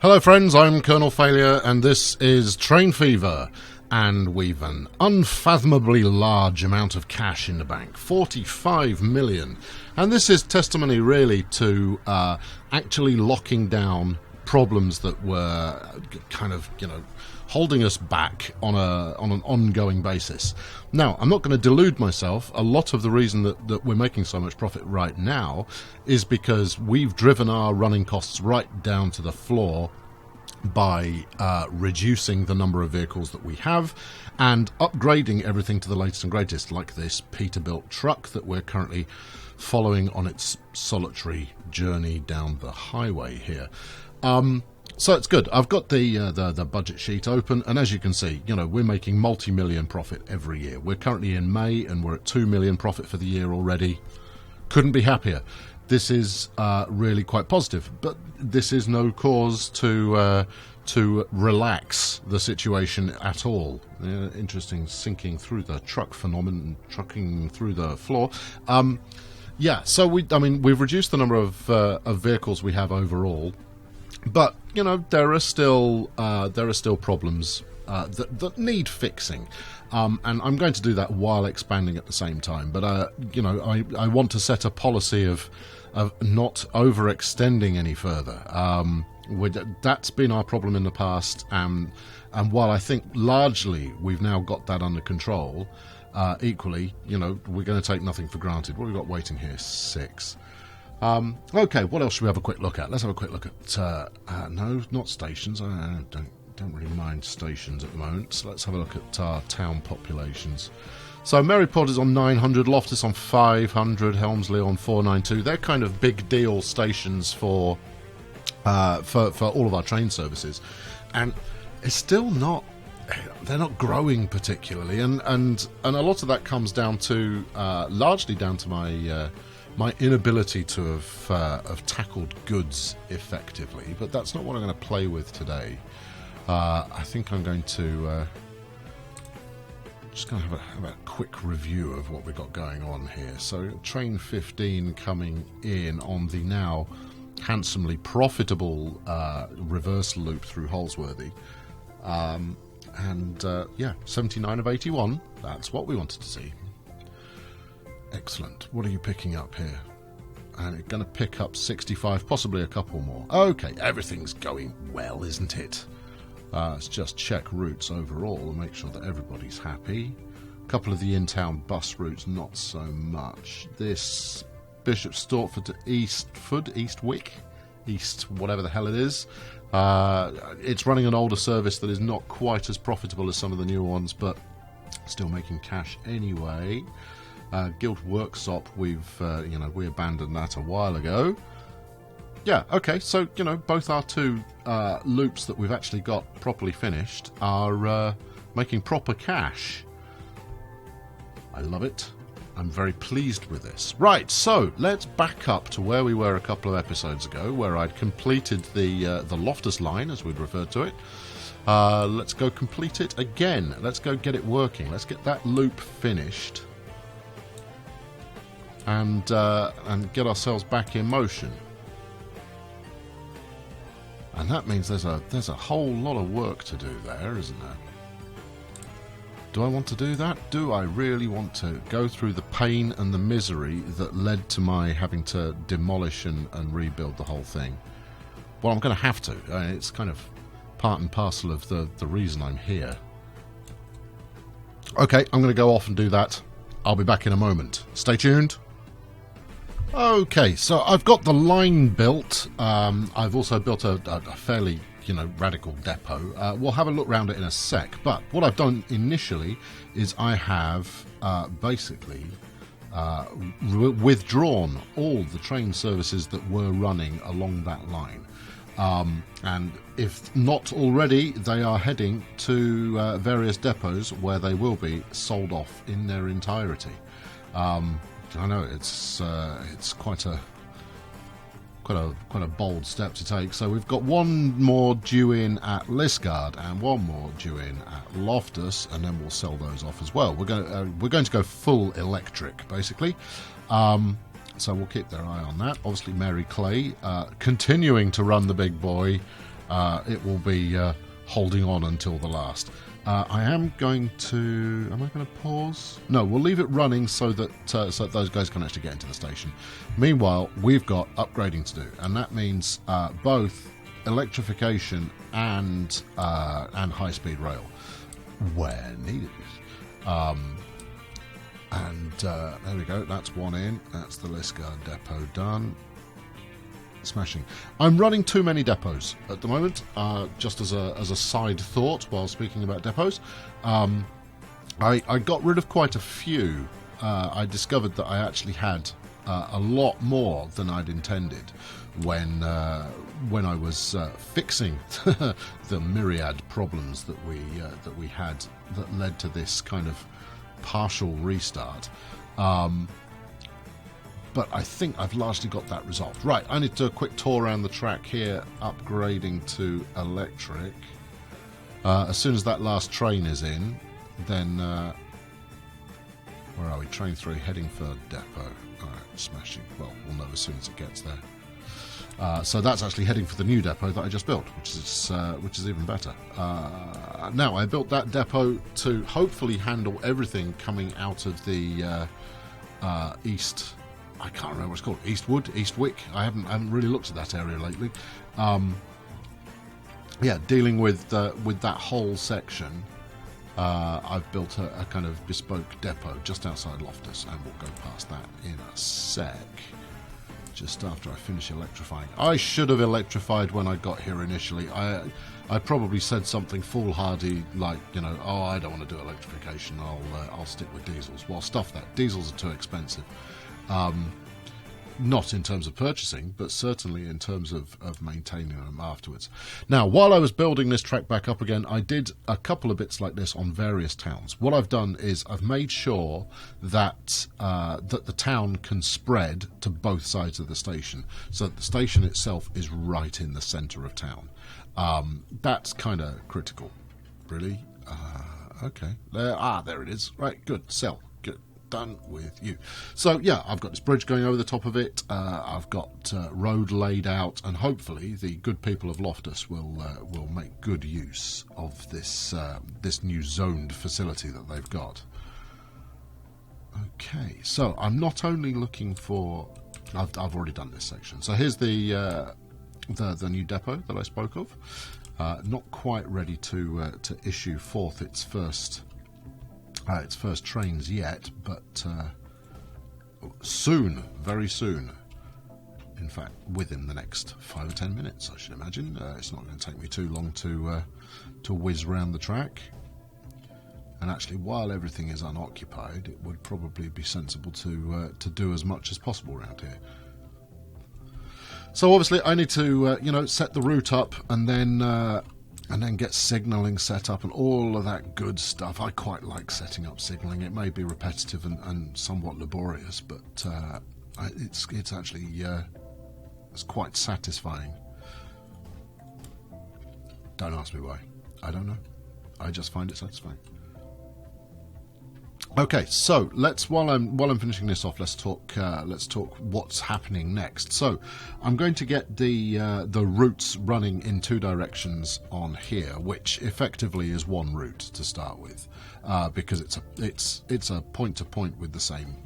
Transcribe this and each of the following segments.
Hello friends, I'm Colonel Failure and this is Train Fever, and we've an unfathomably large amount of cash in the bank, 45 million, and this is testimony really to actually locking down problems that were kind of, holding us back on an ongoing basis. Now, I'm not going to delude myself. A lot of the reason that we're making so much profit right now is because we've driven our running costs right down to the floor by reducing the number of vehicles that we have and upgrading everything to the latest and greatest, like this Peterbilt truck that we're currently following on its solitary journey down the highway here. So it's good. I've got the budget sheet open, and as you can see, we're making multi-million profit every year. We're currently in May, and we're at 2 million profit for the year already. Couldn't be happier. This is really quite positive, but this is no cause to relax the situation at all. Interesting, sinking through the truck phenomenon, trucking through the floor. Yeah, so we've reduced the number of vehicles we have overall. But there are still problems that need fixing, and I'm going to do that while expanding at the same time. But I want to set a policy of not overextending any further. That's been our problem in the past, and while I think largely we've now got that under control, equally, we're going to take nothing for granted. What have we got waiting here? 6. Okay, what else should we have a quick look at? Let's have a quick look at, no, not stations. I don't really mind stations at the moment. So let's have a look at our town populations. So Maryport is on 900, Loftus on 500, Helmsley on 492. They're kind of big deal stations for all of our train services. And it's still not, they're not growing particularly. And a lot of that comes down to, largely down to my inability to have tackled goods effectively, but that's not what I'm going to play with today. I think I'm going to just going to have a quick review of what we've got going on here. So train 15 coming in on the now handsomely profitable reverse loop through Holsworthy. Yeah, 79 of 81. That's what we wanted to see. Excellent. What are you picking up here? And it's going to pick up 65, possibly a couple more. Okay, everything's going well, isn't it? Let's just check routes overall and make sure that everybody's happy. A couple of the in-town bus routes, not so much. This Bishop Stortford to Eastwick, whatever the hell it is. It's running an older service that is not quite as profitable as some of the newer ones, but still making cash anyway. Guild Worksop, we abandoned that a while ago. Yeah, okay, so, both our two loops that we've actually got properly finished are making proper cash. I love it. I'm very pleased with this. Right, so let's back up to where we were a couple of episodes ago, where I'd completed the Loftus line, as we'd referred to it. Let's go complete it again. Let's go get it working. Let's get that loop finished. And get ourselves back in motion. And that means there's a whole lot of work to do there, isn't there? Do I want to do that? Do I really want to go through the pain and the misery that led to my having to demolish and rebuild the whole thing? Well, I'm going to have to. It's kind of part and parcel of the reason I'm here. Okay, I'm going to go off and do that. I'll be back in a moment. Stay tuned. Okay, so I've got the line built. I've also built a fairly, radical depot. We'll have a look round it in a sec. But what I've done initially is I have basically withdrawn all the train services that were running along that line. And if not already, they are heading to various depots where they will be sold off in their entirety. I know it's quite a bold step to take. So we've got one more due in at Lisgard and one more due in at Loftus, and then we'll sell those off as well. We're going to go full electric, basically. So we'll keep their eye on that. Obviously, Mary Clay continuing to run the big boy it will be holding on until the last. I am going to... Am I going to pause? No, we'll leave it running so that those guys can actually get into the station. Meanwhile, we've got upgrading to do, and that means both electrification and high-speed rail where needed. There we go. That's one in. That's the Lisgar depot done. Smashing. I'm running too many depots at the moment, just as a side thought while speaking about depots. I got rid of quite a few. I discovered that I actually had a lot more than I'd intended when I was fixing the myriad problems that we had that led to this kind of partial restart. But I think I've largely got that resolved. Right, I need to do a quick tour around the track here, upgrading to electric. As soon as that last train is in, then... where are we? Train 3, heading for depot. Alright, smashing. Well, we'll know as soon as it gets there. So that's actually heading for the new depot that I just built, which is even better. Now, I built that depot to hopefully handle everything coming out of the east... I can't remember what it's called. Eastwick. I haven't really looked at that area lately. Yeah, dealing with that whole section. I've built a kind of bespoke depot just outside Loftus, and we'll go past that in a sec. Just after I finish electrifying. I should have electrified when I got here initially. I probably said something foolhardy like, you know, oh, I don't want to do electrification. I'll stick with diesels. Well, stuff that. Diesels are too expensive. Not in terms of purchasing, but certainly in terms of maintaining them afterwards. Now, while I was building this track back up again, I did a couple of bits like this on various towns. What I've done is I've made sure that that the town can spread to both sides of the station, so that the station itself is right in the centre of town. That's kind of critical, really. Okay, there it is. Right, good, sell. Done with you. So yeah, I've got this bridge going over the top of it. I've got road laid out, and hopefully the good people of Loftus will make good use of this this new zoned facility that they've got. Okay, so I'm not only looking for... I've already done this section. So here's the new depot that I spoke of. Not quite ready to issue forth its first trains yet, but soon, very soon. In fact, within the next 5 or 10 minutes, I should imagine. It's not going to take me too long to whiz round the track. And actually, while everything is unoccupied, it would probably be sensible to do as much as possible around here. So obviously, I need to set the route up, and then get signalling set up and all of that good stuff. I quite like setting up signalling. It may be repetitive and somewhat laborious, but it's actually it's quite satisfying. Don't ask me why. I don't know. I just find it satisfying. Okay, so while I'm finishing this off, let's talk what's happening next. So I'm going to get the routes running in 2 directions on here, which effectively is one route to start with, because it's a point to point with the same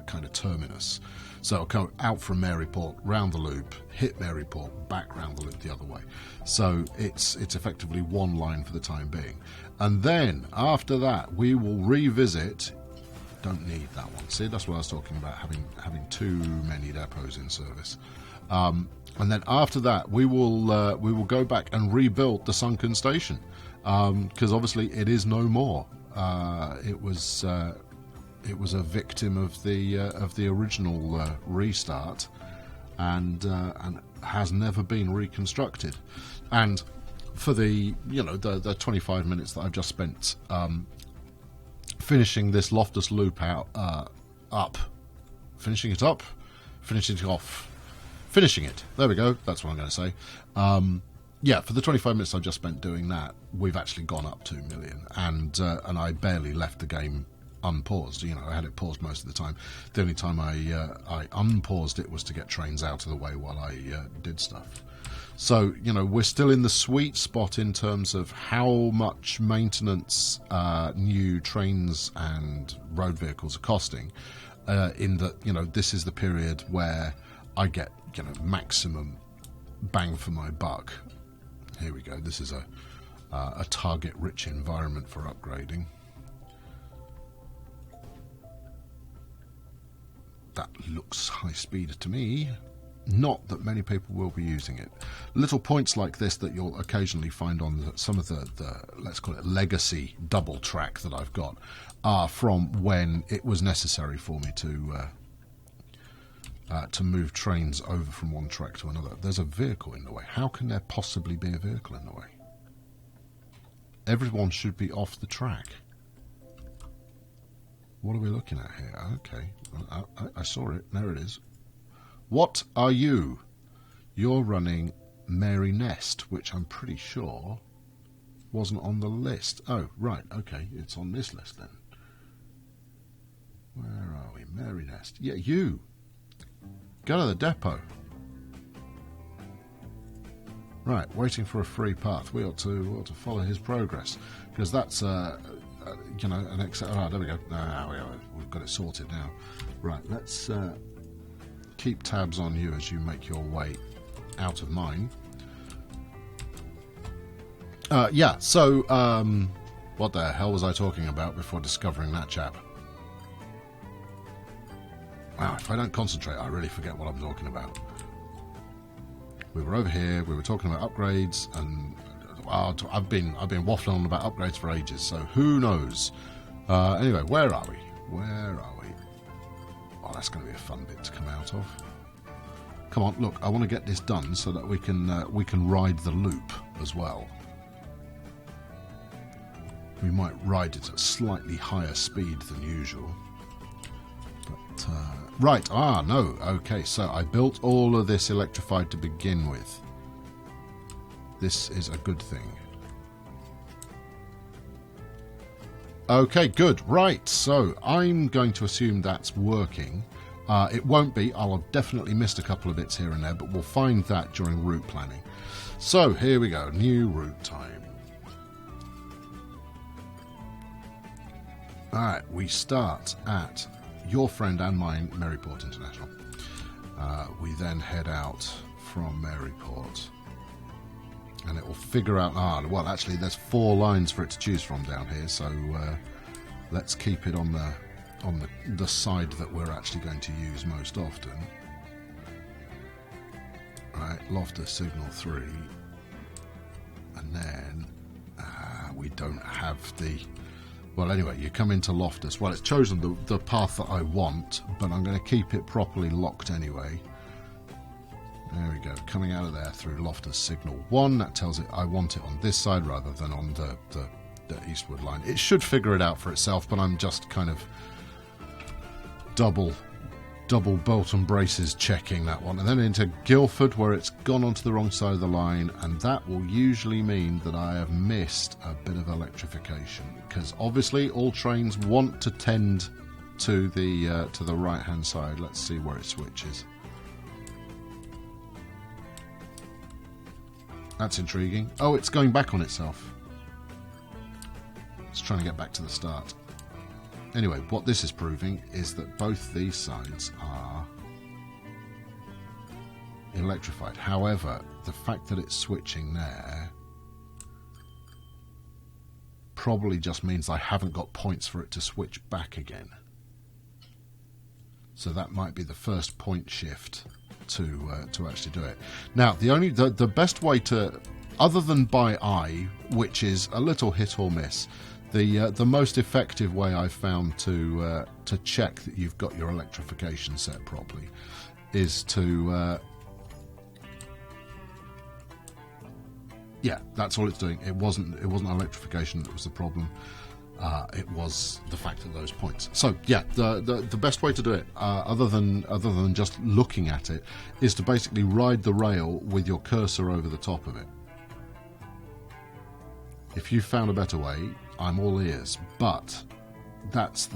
kind of terminus. So I'll go out from Maryport, round the loop, hit Maryport, back round the loop the other way. So it's effectively one line for the time being. And then after that, we will revisit. Don't need that one. See, that's what I was talking about, having too many depots in service. And then after that, we will go back and rebuild the sunken station, because obviously it is no more. It was a victim of the original restart, and has never been reconstructed. And for the 25 minutes that I've just spent finishing this Loftus loop finishing it off, finishing it. There we go. That's what I'm going to say. Yeah, for the 25 minutes I've just spent doing that, we've actually gone up 2 million, and I barely left the game unpaused. I had it paused most of the time. The only time I unpaused it was to get trains out of the way while I did stuff. So, you know, we're still in the sweet spot in terms of how much maintenance new trains and road vehicles are costing, in that, you know, this is the period where I get, you know, maximum bang for my buck. Here we go. This is a target-rich environment for upgrading. That looks high speed to me. Not that many people will be using it. Little points like this that you'll occasionally find on some of the let's call it legacy double track that I've got are from when it was necessary for me to move trains over from one track to another. There's a vehicle in the way. How can there possibly be a vehicle in the way? Everyone should be off the track. What are we looking at here? Okay, I saw it. There it is. What are you? You're running Mary Nest, which I'm pretty sure wasn't on the list. Oh, right, okay, it's on this list then. Where are we? Mary Nest. Yeah, you. Go to the depot. Right, waiting for a free path. We ought to follow his progress, because that's you know, an there we go. We've got it sorted now. Right, let's keep tabs on you as you make your way out of mine. Yeah, so what the hell was I talking about before discovering that chap? Wow, if I don't concentrate, I really forget what I'm talking about. We were over here, we were talking about upgrades, and I've been waffling on about upgrades for ages, so who knows? Anyway, where are we? Oh, that's going to be a fun bit to come out of. Come on, look, I want to get this done so that we can ride the loop as well. We might ride it at slightly higher speed than usual. But, right, no, okay, so I built all of this electrified to begin with. This is a good thing. Okay, good, right, so I'm going to assume that's working. It won't be, I'll have definitely missed a couple of bits here and there, but we'll find that during route planning. So, here we go, new route time. Alright, we start at your friend and mine, Maryport International. We then head out from Maryport. And it will figure out... well, actually, there's 4 lines for it to choose from down here, so let's keep it on the side that we're actually going to use most often. Right, Loftus signal 3. And then we don't have the... Well, anyway, you come into Loftus. Well, it's chosen the path that I want, but I'm going to keep it properly locked anyway. There we go. Coming out of there through Loftus signal 1. That tells it I want it on this side rather than on the eastward line. It should figure it out for itself, but I'm just kind of double bolt and braces checking that one. And then into Guildford, where it's gone onto the wrong side of the line, and that will usually mean that I have missed a bit of electrification, because obviously all trains want to tend to the right hand side. Let's see where it switches. That's intriguing. Oh, it's going back on itself. It's trying to get back to the start. Anyway, what this is proving is that both these sides are electrified. However, the fact that it's switching there probably just means I haven't got points for it to switch back again. So that might be the first point shift to actually do it. Now, the best way to, other than by eye, which is a little hit or miss, the most effective way I've found to check that you've got your electrification set properly is to yeah, that's all it's doing. It wasn't electrification that was the problem. It was the fact of those points. So yeah, the best way to do it, other than just looking at it, is to basically ride the rail with your cursor over the top of it. If you found a better way, I'm all ears. But that's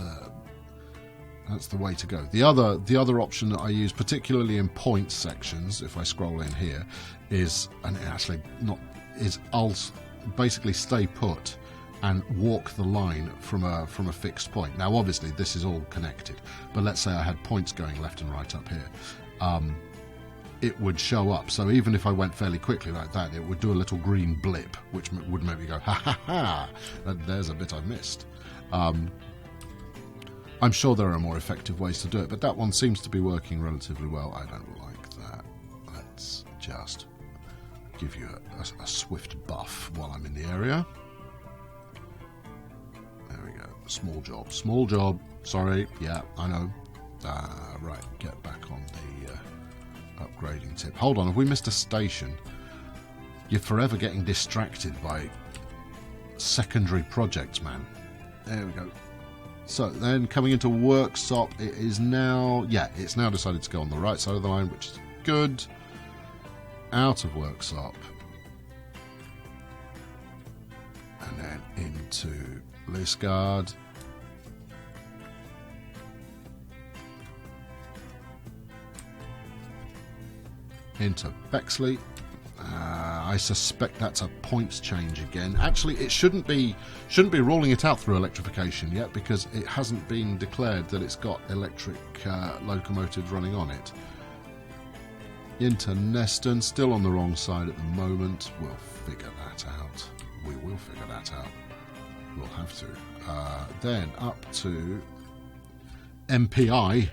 That's the way to go. The other option that I use, particularly in point sections, if I scroll in here, is, and it actually not is, I'll basically stay put and walk the line from a fixed point. Now, obviously, this is all connected, but let's say I had points going left and right up here. It would show up. So even if I went fairly quickly like that, it would do a little green blip, which would make me go, ha ha ha, there's a bit I've missed. I'm sure there are more effective ways to do it, but that one seems to be working relatively well. I don't like that. Let's just give you a swift buff while I'm in the area. There we go. Small job. Small job. Sorry. Yeah, I know. Right, get back on the upgrading tip. Hold on, have we missed a station? You're forever getting distracted by secondary projects, man. There we go. So then coming into workshop, it is now, yeah, it's now decided to go on the right side of the line, which is good. Out of workshop. And then into Lisgard. Into Bexley. I suspect that's a points change again. Actually, it shouldn't be rolling it out through electrification yet, because it hasn't been declared that it's got electric locomotives running on it. Into Neston, still on the wrong side at the moment. We'll figure that out. We will figure that out. We'll have to. Then up to MPI,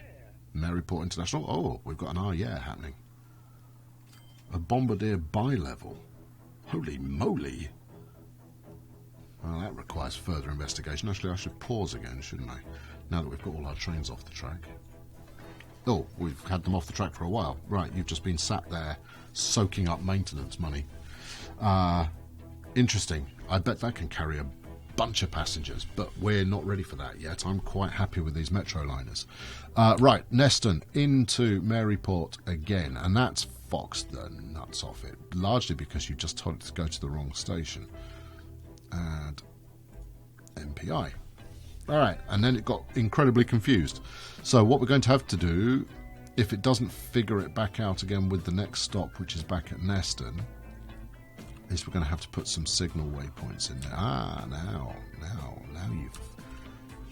Maryport International. Oh, we've got an yeah happening. A bombardier bi-level. Holy moly. Well, that requires further investigation. Actually, I should pause again, shouldn't I? Now that we've got all our trains off the track. Oh, we've had them off the track for a while. Right, you've just been sat there soaking up maintenance money. Interesting. I bet that can carry a bunch of passengers, but we're not ready for that yet. I'm quite happy with these metro liners. Right, Neston into Maryport again, and that's foxed the nuts off it, largely because you just told it to go to the wrong station. And MPI. Alright, and then it got incredibly confused. So what we're going to have to do, if it doesn't figure it back out again with the next stop, which is back at Neston, is we're going to have to put some signal waypoints in there. Now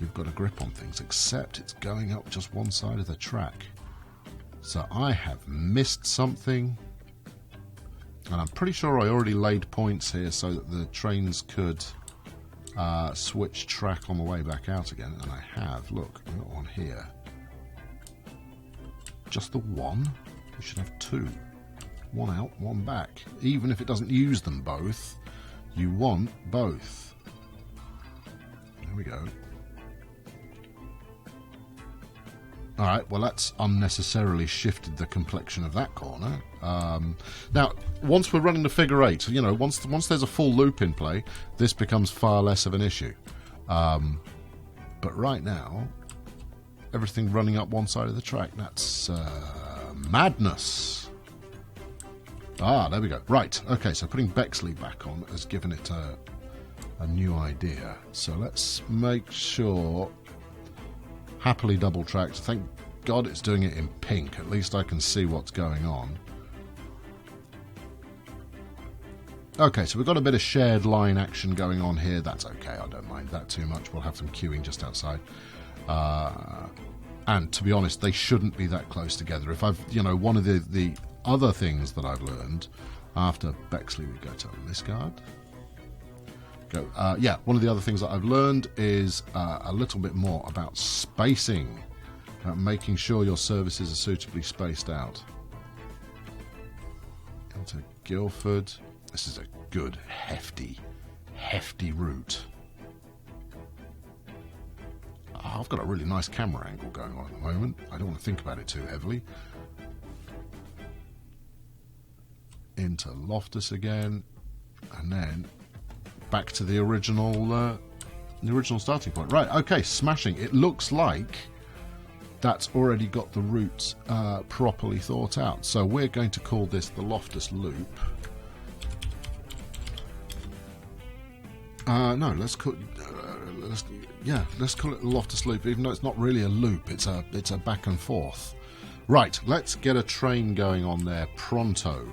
you've got a grip on things, except it's going up just one side of the track. So I have missed something, and I'm pretty sure I already laid points here so that the trains could switch track on the way back out again, and I have. Look, I've got one here. Just the one? We should have two. One out, one back. Even if it doesn't use them both, you want both. There we go. Alright, well that's unnecessarily shifted the complexion of that corner. Now, once we're running the figure eight, you know, once there's a full loop in play, this becomes far less of an issue. But right now, everything running up one side of the track, that's madness. There we go. Right, okay, so putting Bexley back on has given it a new idea. So let's make sure... Happily double tracked. Thank God it's doing it in pink. At least I can see what's going on. Okay, so we've got a bit of shared line action going on here. That's okay. I don't mind that too much. We'll have some queuing just outside. And to be honest, they shouldn't be that close together. If I've, you know, one of the other things that I've learned after Bexley, we go to Lisgard. Yeah, one of the other things that I've learned is a little bit more about spacing, making sure your services are suitably spaced out. Into Guildford. This is a good, hefty route. I've got a really nice camera angle going on at the moment. I don't want to think about it too heavily. Into Loftus again, and then back to the original starting point. Right, okay, smashing. It looks like that's already got the route properly thought out. So we're going to call this the Loftus Loop. No, let's call let's call it the Loftus loop, even though it's not really a loop. It's a back and forth. Right, let's get a train going on there pronto.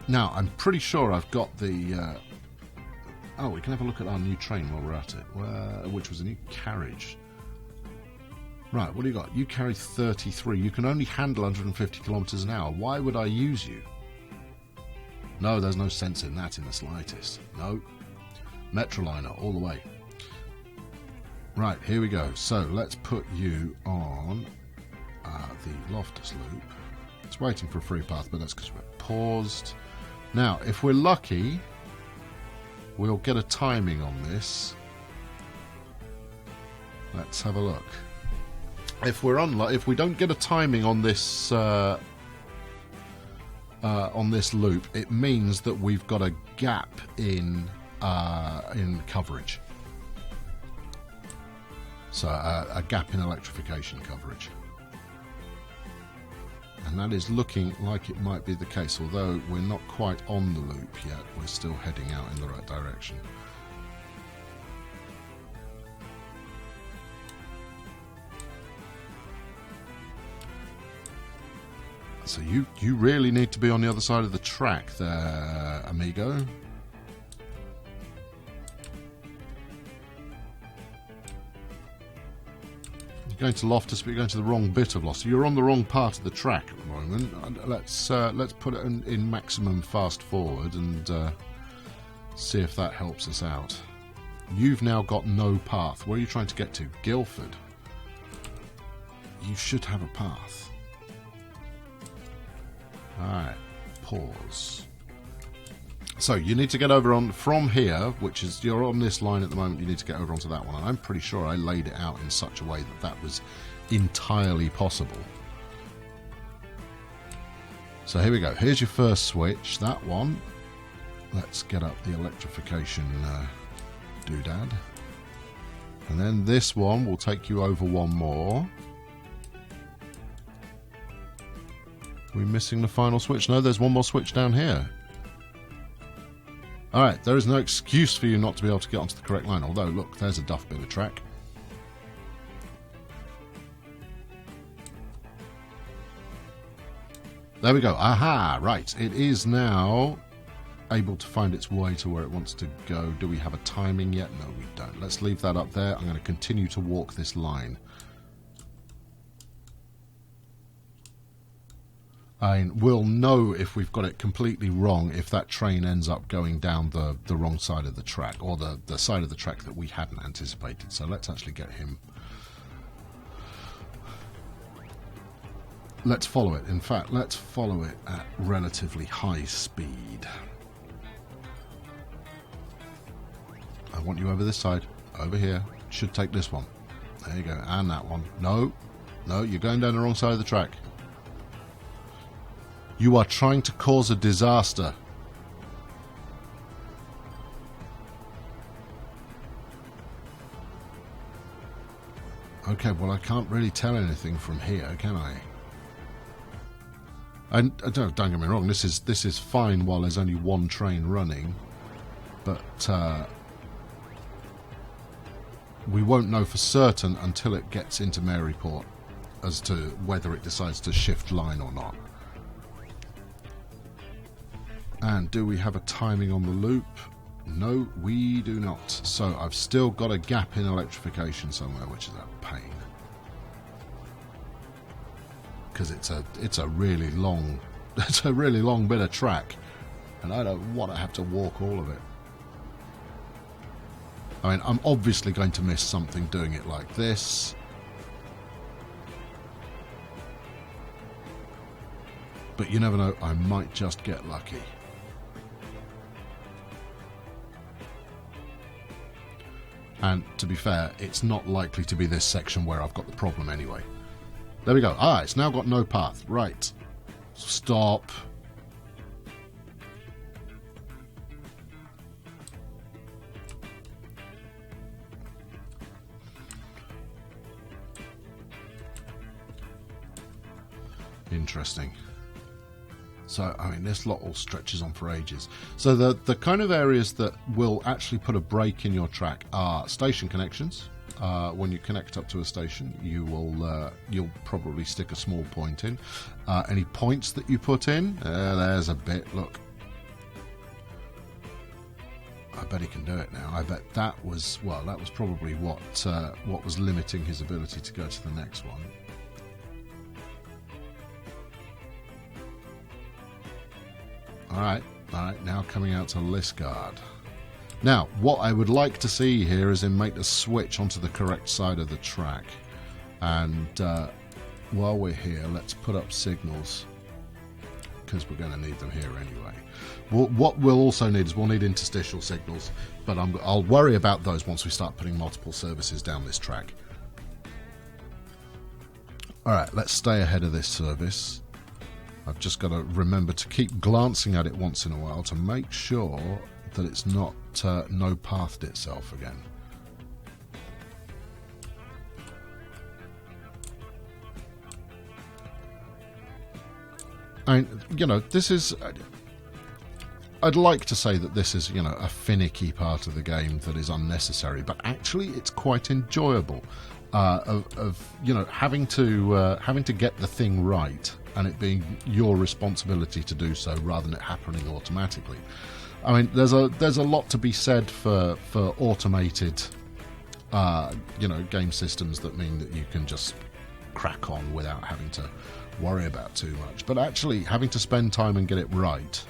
Now, I'm pretty sure I've got the... oh, we can have a look at our new train while we're at it, which was a new carriage. Right, what do you got? You carry 33. You can only handle 150 kilometers an hour. Why would I use you? No, there's no sense in that in the slightest. No. Metroliner, all the way. Right, here we go. So, let's put you on the Loftus loop. It's waiting for a free path, but that's because we're paused. Now, if we're lucky, we'll get a timing on this. Let's have a look. If we're if we don't get a timing on this loop, it means that we've got a gap in coverage. So a gap in electrification coverage. And that is looking like it might be the case, although we're not quite on the loop yet. We're still heading out in the right direction. So you really need to be on the other side of the track there, amigo. Going to Loftus, but you're going to the wrong bit of Loftus. You're on the wrong part of the track at the moment. Let's put it in maximum fast forward and see if that helps us out. You've now got no path. Where are you trying to get to? Guildford. You should have a path. Alright, pause. So you need to get over on from here, which is, you're on this line at the moment, you need to get over onto that one. And I'm pretty sure I laid it out in such a way that that was entirely possible. So here we go. Here's your first switch, that one. Let's get up the electrification doodad. And then this one will take you over one more. Are we missing the final switch? No, there's one more switch down here. Alright, there is no excuse for you not to be able to get onto the correct line. Although, look, there's a duff bit of track. There we go. Aha! Right, it is now able to find its way to where it wants to go. Do we have a timing yet? No, we don't. Let's leave that up there. I'm going to continue to walk this line. We'll know if we've got it completely wrong if that train ends up going down the wrong side of the track, or the side of the track that we hadn't anticipated. So let's actually get him. Let's follow it. In fact, let's follow it at relatively high speed. I want you over this side. Over here. Should take this one. There you go. And that one. No. No, you're going down the wrong side of the track. You are trying to cause a disaster. Okay, well, I can't really tell anything from here, can I? And don't get me wrong. This is fine while there's only one train running, but we won't know for certain until it gets into Maryport as to whether it decides to shift line or not. And do we have a timing on the loop? No, we do not. So I've still got a gap in electrification somewhere, which is a pain. Because it's a really long bit of track, and I don't want to have to walk all of it. I mean, I'm obviously going to miss something doing it like this. But you never know, I might just get lucky. And to be fair, it's not likely to be this section where I've got the problem anyway. There we go. Ah, it's now got no path. Right. Stop. Interesting. So, I mean, this lot all stretches on for ages. So the kind of areas that will actually put a break in your track are station connections. When you connect up to a station, you'll probably stick a small point in. Any points that you put in, there's a bit. Look, I bet he can do it now. I bet that was probably what was limiting his ability to go to the next one. All right. Now coming out to Lisgard. Now, what I would like to see here is him make the switch onto the correct side of the track. And while we're here, let's put up signals, because we're going to need them here anyway. What we'll also need is we'll need interstitial signals, but I'll worry about those once we start putting multiple services down this track. All right, let's stay ahead of this service. I've just got to remember to keep glancing at it once in a while to make sure that it's not no-pathed itself again. I mean, this is... I'd like to say that this is, a finicky part of the game that is unnecessary, but actually it's quite enjoyable. Having to get the thing right, and it being your responsibility to do so rather than it happening automatically. I mean, there's a lot to be said for automated, game systems that mean that you can just crack on without having to worry about too much. But actually, having to spend time and get it right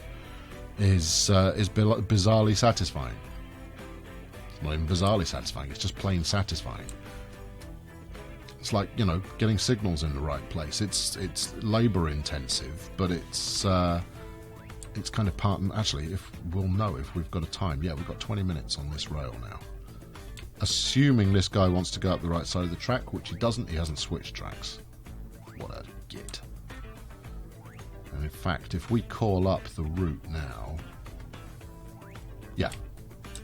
is bizarrely satisfying. It's not even bizarrely satisfying; it's just plain satisfying. It's like, getting signals in the right place. It's labour intensive, but it's kind of part. Actually, if we'll know if we've got a time. Yeah, we've got 20 minutes on this rail now. Assuming this guy wants to go up the right side of the track, which he doesn't. He hasn't switched tracks. What a git. And in fact, if we call up the route now, yeah,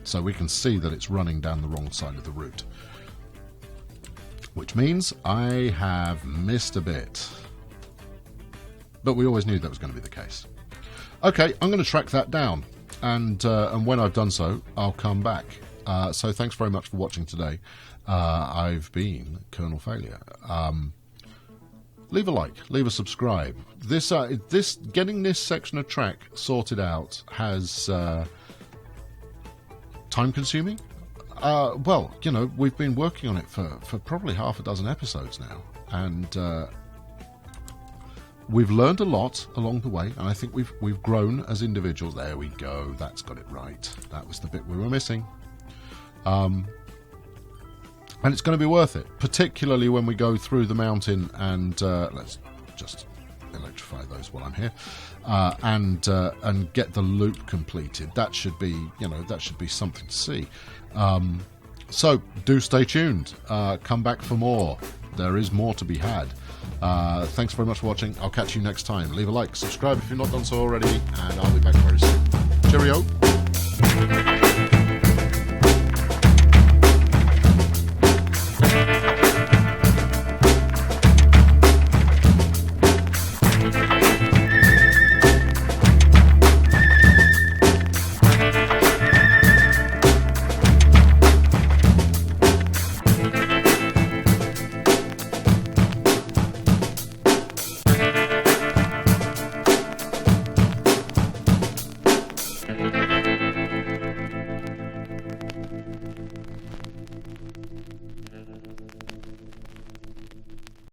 so we can see that it's running down the wrong side of the route. Which means I have missed a bit. But we always knew that was going to be the case. Okay, I'm going to track that down. And when I've done so, I'll come back. So thanks very much for watching today. I've been Colonel Failure. Leave a like, leave a subscribe. Getting this section of track sorted out has time consuming. Well, we've been working on it for probably half a dozen episodes now, and we've learned a lot along the way, and I think we've grown as individuals. There we go. That's got it right. That was the bit we were missing. And it's going to be worth it, particularly when we go through the mountain and let's just electrify those while I'm here, and get the loop completed. That should be, something to see. So do stay tuned. Come back for more. There is more to be had. Thanks very much for watching. I'll catch you next time. Leave a like, subscribe if you've not done so already, and I'll be back very soon. Cheerio.